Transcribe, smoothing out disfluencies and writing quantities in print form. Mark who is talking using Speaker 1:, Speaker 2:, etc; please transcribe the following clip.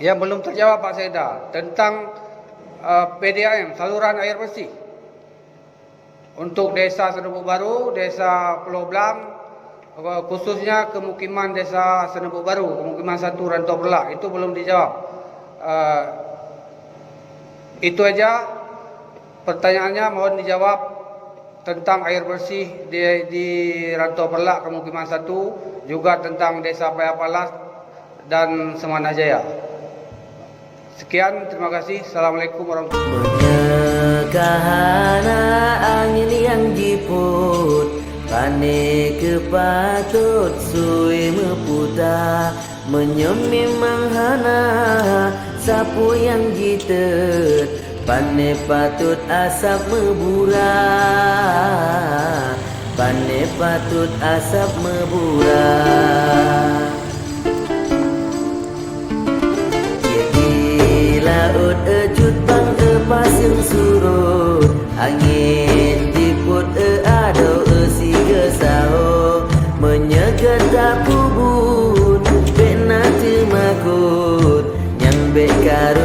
Speaker 1: yang belum terjawab Pak Seda tentang PDAM, saluran air bersih untuk Desa Senebuk Baru, Desa Pulau Blang, khususnya kemukiman Desa Senebuk Baru, kemukiman 1 Rantau Perlak, itu belum dijawab. Itu aja pertanyaannya, mohon dijawab tentang air bersih di Rantau Perlak, kemukiman 1, juga tentang Desa Payapalas dan Semana Jaya. Sekian, terima kasih. Assalamualaikum warahmatullahi wabarakatuh.
Speaker 2: Kahana angin yang jiput, pane kepatut sui meputar, menyemi menghana sapu yang jitet, pane patut asap mebura, pane patut asap mebura. Laut ejut bang pasir surut, angin diput ado siga sao, menyegat tak kubun bek nanti makut, yang bek karu